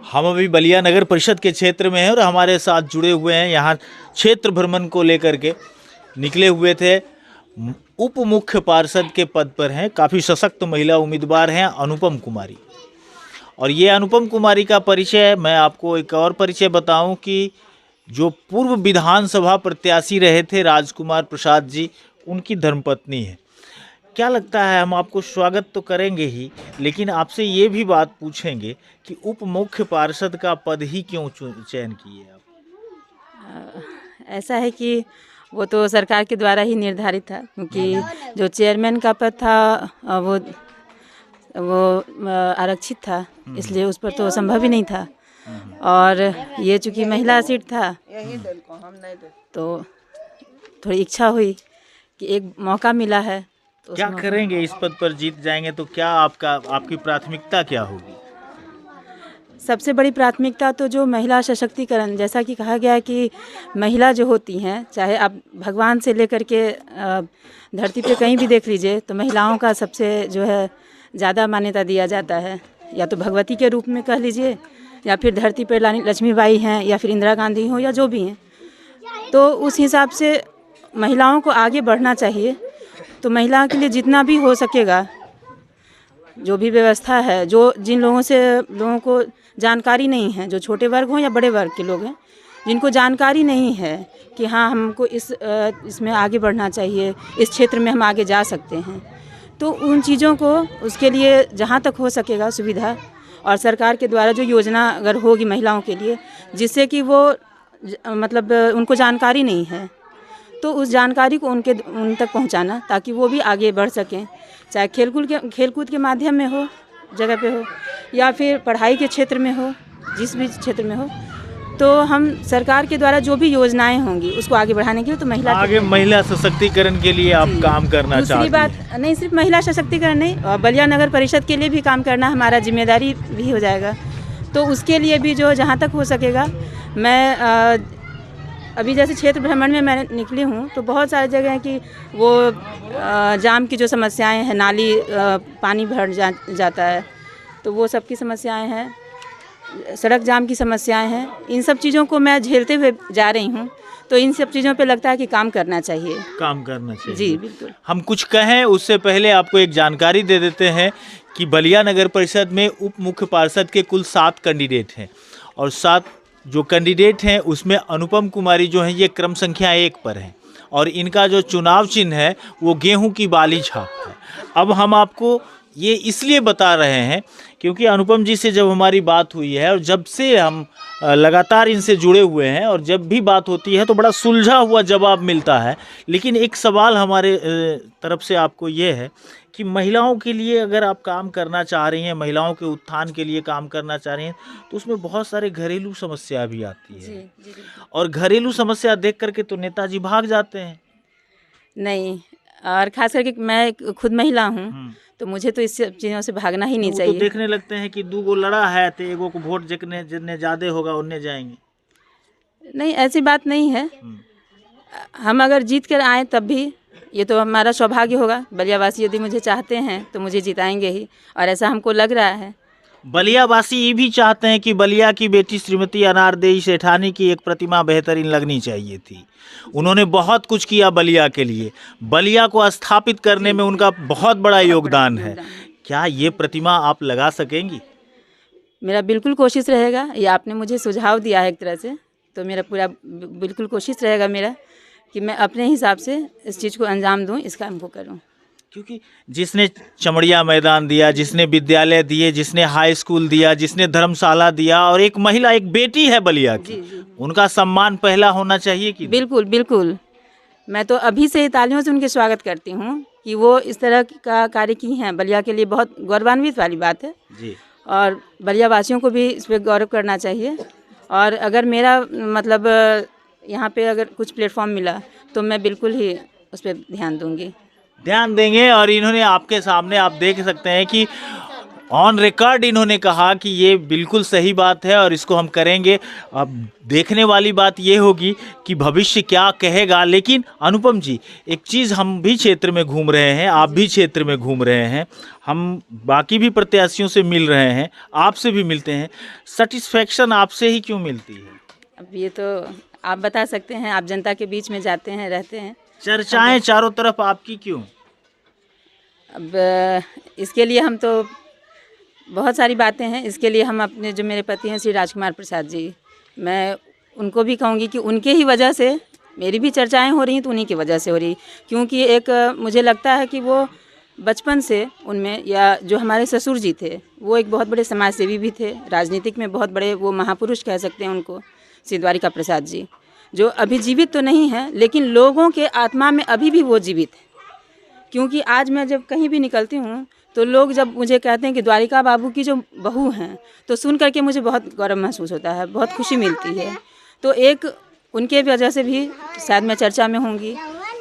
हम अभी बलिया नगर परिषद के क्षेत्र में हैं और हमारे साथ जुड़े हुए हैं, यहाँ क्षेत्र भ्रमण को लेकर के निकले हुए थे। उप मुख्य पार्षद के पद पर हैं, काफ़ी सशक्त महिला उम्मीदवार हैं अनुपम कुमारी। और ये अनुपम कुमारी का परिचय मैं आपको एक और परिचय बताऊं कि जो पूर्व विधानसभा प्रत्याशी रहे थे राजकुमार प्रसाद जी, उनकी धर्मपत्नी है। क्या लगता है, हम आपको स्वागत तो करेंगे ही, लेकिन आपसे ये भी बात पूछेंगे कि उप मुख्य पार्षद का पद ही क्यों चयन किए आप? ऐसा है कि वो तो सरकार के द्वारा ही निर्धारित था, क्योंकि जो चेयरमैन का पद था वो आरक्षित था, इसलिए उस पर तो संभव ही नहीं था। और ये चूँकि महिला सीट था तो थोड़ी इच्छा हुई कि एक मौका मिला है तो क्या करेंगे, इस पद पर जीत जाएंगे तो क्या आपकी प्राथमिकता क्या होगी? सबसे बड़ी प्राथमिकता तो जो महिला सशक्तिकरण, जैसा कि कहा गया है कि महिला जो होती हैं, चाहे आप भगवान से लेकर के धरती पे कहीं भी देख लीजिए, तो महिलाओं का सबसे जो है ज़्यादा मान्यता दिया जाता है। या तो भगवती के रूप में कह लीजिए, या फिर धरती पर रानी लक्ष्मीबाई हैं, या फिर इंदिरा गांधी हो, या जो भी हैं। तो उस हिसाब से महिलाओं को आगे बढ़ना चाहिए। तो महिला के लिए जितना भी हो सकेगा, जो भी व्यवस्था है, जो जिन लोगों को जानकारी नहीं है, जो छोटे वर्ग हों या बड़े वर्ग के लोग हैं, जिनको जानकारी नहीं है कि हाँ हमको इसमें आगे बढ़ना चाहिए, इस क्षेत्र में हम आगे जा सकते हैं, तो उन चीज़ों को उसके लिए जहाँ तक हो सकेगा सुविधा, और सरकार के द्वारा जो योजना अगर होगी महिलाओं के लिए, जिससे कि वो मतलब उनको जानकारी नहीं है, तो उस जानकारी को उन तक पहुंचाना, ताकि वो भी आगे बढ़ सकें, चाहे खेलकूद के माध्यम में हो, जगह पे हो, या फिर पढ़ाई के क्षेत्र में हो, जिस भी क्षेत्र में हो। तो हम सरकार के द्वारा जो भी योजनाएं होंगी उसको आगे बढ़ाने के लिए, तो महिला सशक्तिकरण के लिए आप काम करना चाहते हैं। दूसरी बात नहीं, सिर्फ महिला सशक्तिकरण नहीं, बलिया नगर परिषद के लिए भी काम करना हमारा जिम्मेदारी भी हो जाएगा। तो उसके लिए भी जो जहाँ तक हो सकेगा, मैं अभी जैसे क्षेत्र भ्रमण में मैं निकली हूँ, तो बहुत सारी जगह हैं कि वो जाम की जो समस्याएं हैं, नाली पानी भर जाता है, तो वो सब की समस्याएं हैं, सड़क जाम की समस्याएं हैं। इन सब चीज़ों को मैं झेलते हुए जा रही हूँ, तो इन सब चीज़ों पे लगता है कि काम करना चाहिए। जी बिल्कुल। हम कुछ कहें उससे पहले आपको एक जानकारी दे देते हैं कि बलिया नगर परिषद में उप मुख्य पार्षद के कुल 7 कैंडिडेट हैं, और 7 जो कैंडिडेट हैं उसमें अनुपम कुमारी जो हैं ये क्रम संख्या 1 पर हैं, और इनका जो चुनाव चिन्ह है वो गेहूं की बाली छाप है। अब हम आपको ये इसलिए बता रहे हैं क्योंकि अनुपम जी से जब हमारी बात हुई है, और जब से हम लगातार इनसे जुड़े हुए हैं, और जब भी बात होती है तो बड़ा सुलझा हुआ जवाब मिलता है। लेकिन एक सवाल हमारे तरफ से आपको ये है कि महिलाओं के लिए अगर आप काम करना चाह रही हैं, महिलाओं के उत्थान के लिए काम करना चाह रही हैं, तो उसमें बहुत सारे घरेलू समस्या भी आती है। जी। और घरेलू समस्या देख करके तो नेताजी भाग जाते हैं। नहीं, और खास करके मैं खुद महिला हूँ, तो मुझे तो इस चीज़ों से भागना ही नहीं चाहिए। तो देखने लगते हैं कि 2 गो लड़ा है तो एगो को वोट जितने ज़्यादा होगा उन्ने जाएंगे। नहीं, ऐसी बात नहीं है। हम अगर जीत कर आए तब भी ये तो हमारा सौभाग्य होगा। बलियावासी यदि मुझे चाहते हैं तो मुझे जिताएंगे ही, और ऐसा हमको लग रहा है। बलियावासी ये भी चाहते हैं कि बलिया की बेटी श्रीमती अनारदेई सेठानी की एक प्रतिमा बेहतरीन लगनी चाहिए थी। उन्होंने बहुत कुछ किया बलिया के लिए, बलिया को स्थापित करने में उनका बहुत बड़ा योगदान है। क्या ये प्रतिमा आप लगा सकेंगी? मेरा बिल्कुल कोशिश रहेगा। ये आपने मुझे सुझाव दिया है एक तरह से, तो मेरा पूरा बिल्कुल कोशिश रहेगा मेरा कि मैं अपने हिसाब से इस चीज़ को अंजाम दूं, इस काम को करूं। क्योंकि जिसने चमड़िया मैदान दिया, जिसने विद्यालय दिए, जिसने हाई स्कूल दिया, जिसने धर्मशाला दिया, और एक महिला, एक बेटी है बलिया की, जी। उनका सम्मान पहला होना चाहिए कि? बिल्कुल। मैं तो अभी से तालियों से उनके स्वागत करती हूँ कि वो इस तरह का कार्य की हैं। बलिया के लिए बहुत गौरवान्वित वाली बात है जी। और बलिया वासियों को भी इस पर गौरव करना चाहिए। और अगर मेरा मतलब यहाँ पे अगर कुछ प्लेटफॉर्म मिला तो मैं बिल्कुल ही उस पर ध्यान देंगे। और इन्होंने आपके सामने आप देख सकते हैं कि ऑन रिकॉर्ड इन्होंने कहा कि ये बिल्कुल सही बात है और इसको हम करेंगे। अब देखने वाली बात ये होगी कि भविष्य क्या कहेगा। लेकिन अनुपम जी, एक चीज़, हम भी क्षेत्र में घूम रहे हैं, आप भी क्षेत्र में घूम रहे हैं, हम बाकी भी प्रत्याशियों से मिल रहे हैं, आपसे भी मिलते हैं, सेटिस्फेक्शन आपसे ही क्यों मिलती है? अब ये तो आप बता सकते हैं, आप जनता के बीच में जाते हैं, रहते हैं। चर्चाएं चारों तरफ आपकी क्यों? अब इसके लिए हम तो बहुत सारी बातें हैं। इसके लिए हम अपने जो मेरे पति हैं श्री राजकुमार प्रसाद जी, मैं उनको भी कहूँगी कि उनके ही वजह से मेरी भी चर्चाएं हो रही हैं, तो उन्हीं की वजह से हो रही। क्योंकि एक मुझे लगता है कि वो बचपन से उनमें, या जो हमारे ससुर जी थे वो एक बहुत बड़े समाज सेवी भी थे, राजनीतिक में बहुत बड़े वो महापुरुष कह सकते हैं उनको, श्री द्वारिका प्रसाद जी, जो अभी जीवित तो नहीं हैं लेकिन लोगों के आत्मा में अभी भी वो जीवित है। क्योंकि आज मैं जब कहीं भी निकलती हूँ तो लोग जब मुझे कहते हैं कि द्वारिका बाबू की जो बहू हैं, तो सुन करके मुझे बहुत गौरव महसूस होता है, बहुत खुशी मिलती है। तो एक उनके वजह से भी शायद मैं चर्चा में होंगी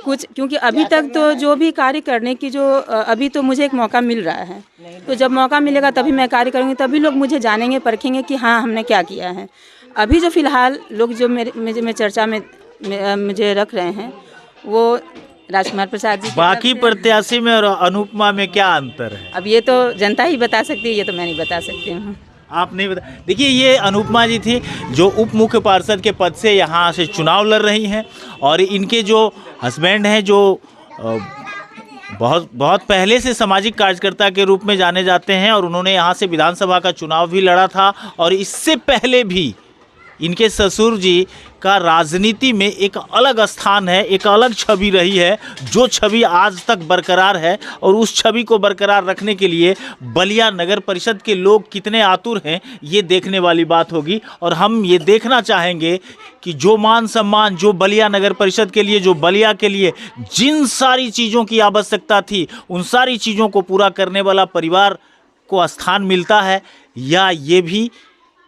कुछ, क्योंकि अभी तक तो जो भी कार्य करने की जो अभी तो मुझे एक मौका मिल रहा है, तो जब मौका मिलेगा तभी मैं कार्य करूँगी, तभी लोग मुझे जानेंगे, परखेंगे कि हाँ हमने क्या किया है। अभी जो फ़िलहाल लोग जो मेरे चर्चा में मुझे रख रहे हैं वो राजकुमार प्रसाद जी। बाकी प्रत्याशी में और अनुपमा में क्या अंतर है? अब ये तो जनता ही बता सकती है, ये तो मैं नहीं बता सकती हूँ। आप नहीं बता। देखिए, ये अनुपमा जी थी जो उप मुख्य पार्षद के पद से यहाँ से चुनाव लड़ रही हैं, और इनके जो हस्बैंड हैं जो बहुत पहले से सामाजिक कार्यकर्ता के रूप में जाने जाते हैं, और उन्होंने यहाँ से विधानसभा का चुनाव भी लड़ा था, और इससे पहले भी इनके ससुर जी का राजनीति में एक अलग स्थान है, एक अलग छवि रही है, जो छवि आज तक बरकरार है। और उस छवि को बरकरार रखने के लिए बलिया नगर परिषद के लोग कितने आतुर हैं, ये देखने वाली बात होगी। और हम ये देखना चाहेंगे कि जो मान सम्मान, जो बलिया नगर परिषद के लिए, जो बलिया के लिए जिन सारी चीज़ों की आवश्यकता थी, उन सारी चीज़ों को पूरा करने वाला परिवार को स्थान मिलता है, या ये भी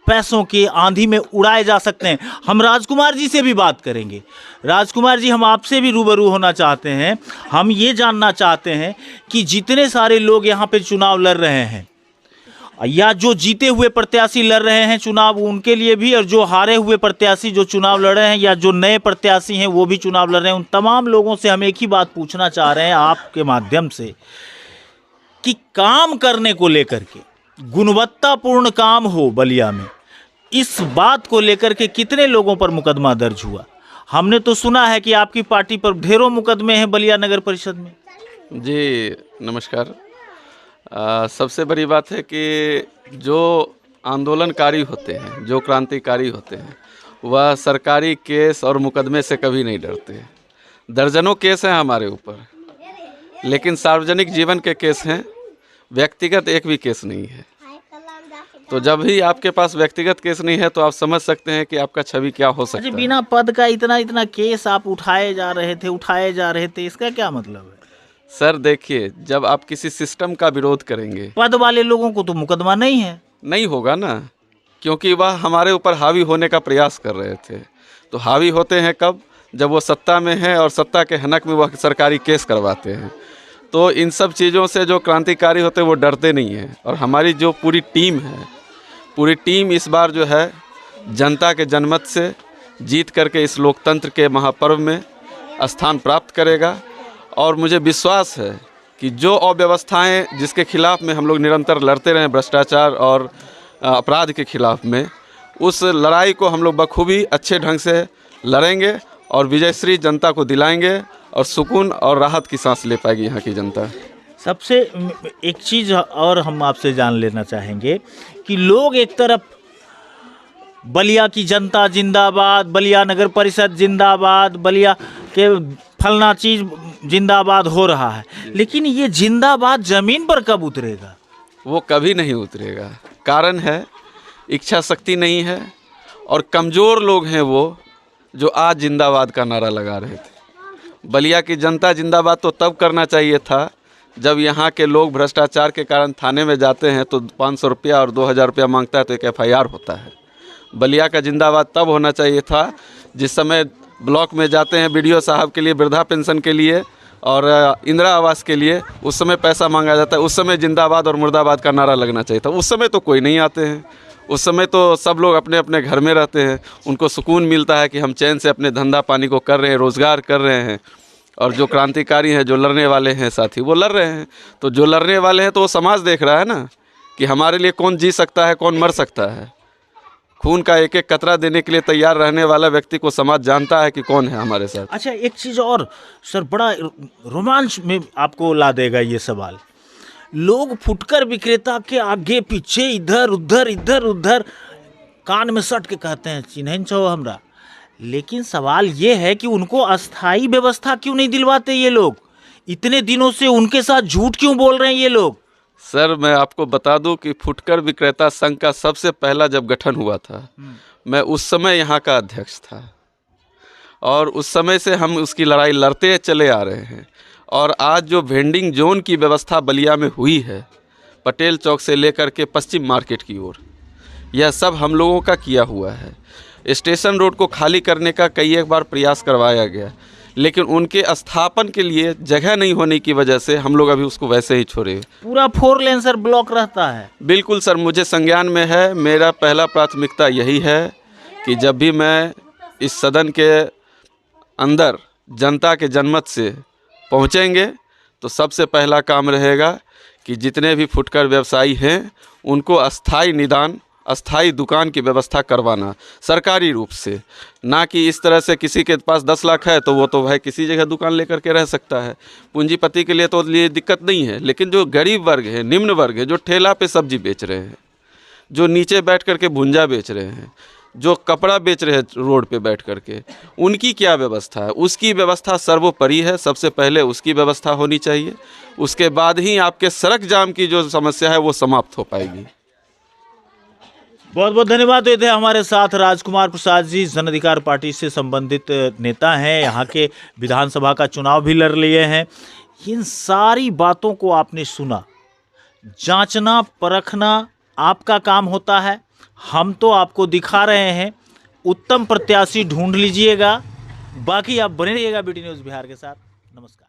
पैसों की आंधी में उड़ाए जा सकते हैं। हम राजकुमार जी से भी बात करेंगे। राजकुमार जी, हम आपसे भी रूबरू होना चाहते हैं। हम ये जानना चाहते हैं कि जितने सारे लोग यहाँ पे चुनाव लड़ रहे हैं, या जो जीते हुए प्रत्याशी लड़ रहे हैं चुनाव, उनके लिए भी, और जो हारे हुए प्रत्याशी जो चुनाव लड़ रहे हैं, या जो नए प्रत्याशी हैं वो भी चुनाव लड़ रहे हैं, उन तमाम लोगों से हम एक ही बात पूछना चाह रहे हैं आपके माध्यम से, कि काम करने को लेकर के, गुणवत्तापूर्ण काम हो बलिया में, इस बात को लेकर के कितने लोगों पर मुकदमा दर्ज हुआ? हमने तो सुना है कि आपकी पार्टी पर ढेरों मुकदमे हैं बलिया नगर परिषद में। जी नमस्कार। सबसे बड़ी बात है कि जो आंदोलनकारी होते हैं, जो क्रांतिकारी होते हैं, वह सरकारी केस और मुकदमे से कभी नहीं डरते। दर्जनों केस हैं हमारे ऊपर, लेकिन सार्वजनिक जीवन के केस हैं, व्यक्तिगत एक भी केस नहीं है। तो जब भी आपके पास व्यक्तिगत केस नहीं है तो आप समझ सकते हैं कि आपका छवि क्या हो सकता है। बिना पद का इतना केस आप उठाए जा रहे थे, इसका क्या मतलब है? सर देखिए, जब आप किसी सिस्टम का विरोध करेंगे, पद वाले लोगों को तो मुकदमा नहीं है। नहीं होगा ना, क्योंकि वह हमारे ऊपर हावी होने का प्रयास कर रहे थे। तो हावी होते हैं कब? जब वो सत्ता में है और सत्ता के हनक में वह सरकारी केस करवाते हैं। तो इन सब चीज़ों से जो क्रांतिकारी होते हैं वो डरते नहीं हैं। और हमारी जो पूरी टीम है, पूरी टीम इस बार जो है जनता के जनमत से जीत करके इस लोकतंत्र के महापर्व में स्थान प्राप्त करेगा। और मुझे विश्वास है कि जो अव्यवस्थाएं जिसके खिलाफ में हम लोग निरंतर लड़ते रहे, भ्रष्टाचार और अपराध के खिलाफ में, उस लड़ाई को हम लोग बखूबी अच्छे ढंग से लड़ेंगे और विजयश्री जनता को दिलाएंगे, और सुकून और राहत की सांस ले पाएगी यहाँ की जनता। सबसे एक चीज़ और हम आपसे जान लेना चाहेंगे कि लोग एक तरफ बलिया की जनता जिंदाबाद, बलिया नगर परिषद जिंदाबाद, बलिया के फलना चीज़ जिंदाबाद हो रहा है, लेकिन ये जिंदाबाद ज़मीन पर कब उतरेगा? वो कभी नहीं उतरेगा। कारण है इच्छा शक्ति नहीं है, और कमज़ोर लोग हैं वो जो आज जिंदाबाद का नारा लगा रहे थे। बलिया की जनता जिंदाबाद तो तब करना चाहिए था जब यहाँ के लोग भ्रष्टाचार के कारण थाने में जाते हैं तो 500 रुपया और 2000 रुपया मांगता है तो एक FIR होता है। बलिया का जिंदाबाद तब होना चाहिए था जिस समय ब्लॉक में जाते हैं BDO साहब के लिए वृद्धा पेंशन के लिए, और इंदिरा आवास के लिए उस समय पैसा मांगा जाता है। उस समय जिंदाबाद और मुर्दाबाद का नारा लगना चाहिए था। उस समय तो कोई नहीं आते हैं, उस समय तो सब लोग अपने अपने घर में रहते हैं। उनको सुकून मिलता है कि हम चैन से अपने धंधा पानी को कर रहे हैं, रोज़गार कर रहे हैं। और जो क्रांतिकारी हैं, जो लड़ने वाले हैं साथी, वो लड़ रहे हैं। तो जो लड़ने वाले हैं तो वो समाज देख रहा है ना कि हमारे लिए कौन जी सकता है, कौन मर सकता है। खून का एक एक कतरा देने के लिए तैयार रहने वाला व्यक्ति को समाज जानता है कि कौन है हमारे साथ। अच्छा, एक चीज़ और सर, बड़ा रोमांच में आपको ला देगा ये सवाल। लोग फुटकर विक्रेता के आगे पीछे इधर उधर कान में सट के कहते हैं चिन्हन छो हमरा। लेकिन सवाल ये है कि उनको अस्थाई व्यवस्था क्यों नहीं दिलवाते ये लोग? इतने दिनों से उनके साथ झूठ क्यों बोल रहे हैं ये लोग? सर, मैं आपको बता दूं कि फुटकर विक्रेता संघ का सबसे पहला जब गठन हुआ था, मैं उस समय यहाँ का अध्यक्ष था और उस समय से हम उसकी लड़ाई लड़ते चले आ रहे हैं। और आज जो वेंडिंग जोन की व्यवस्था बलिया में हुई है, पटेल चौक से लेकर के पश्चिम मार्केट की ओर, यह सब हम लोगों का किया हुआ है। स्टेशन रोड को खाली करने का कई एक बार प्रयास करवाया गया, लेकिन उनके स्थापन के लिए जगह नहीं होने की वजह से हम लोग अभी उसको वैसे ही छोड़े। पूरा 4 लेन सर ब्लॉक रहता है। बिल्कुल सर, मुझे संज्ञान में है। मेरा पहला प्राथमिकता यही है कि जब भी मैं इस सदन के अंदर जनता के जनमत से पहुंचेंगे तो सबसे पहला काम रहेगा कि जितने भी फुटकर व्यवसायी हैं उनको अस्थाई निदान, अस्थाई दुकान की व्यवस्था करवाना सरकारी रूप से, ना कि इस तरह से किसी के पास 10 लाख है तो वो तो भाई किसी जगह दुकान लेकर के रह सकता है। पूंजीपति के लिए तो ये दिक्कत नहीं है, लेकिन जो गरीब वर्ग है, निम्न वर्ग है, जो ठेला पे सब्जी बेच रहे हैं, जो नीचे बैठ करके भुंजा बेच रहे हैं, जो कपड़ा बेच रहे हैं रोड पे बैठ करके, उनकी क्या व्यवस्था है? उसकी व्यवस्था सर्वोपरि है। सबसे पहले उसकी व्यवस्था होनी चाहिए, उसके बाद ही आपके सड़क जाम की जो समस्या है वो समाप्त हो पाएगी। बहुत बहुत धन्यवाद। तो ये थे हमारे साथ राजकुमार प्रसाद जी, जन अधिकार पार्टी से संबंधित नेता हैं, यहाँ के विधानसभा का चुनाव भी लड़ लिए हैं। इन सारी बातों को आपने सुना। जांचना परखना आपका काम होता है, हम तो आपको दिखा रहे हैं। उत्तम प्रत्याशी ढूंढ लीजिएगा, बाकी आप बने रहिएगा BT न्यूज़ बिहार के साथ। नमस्कार।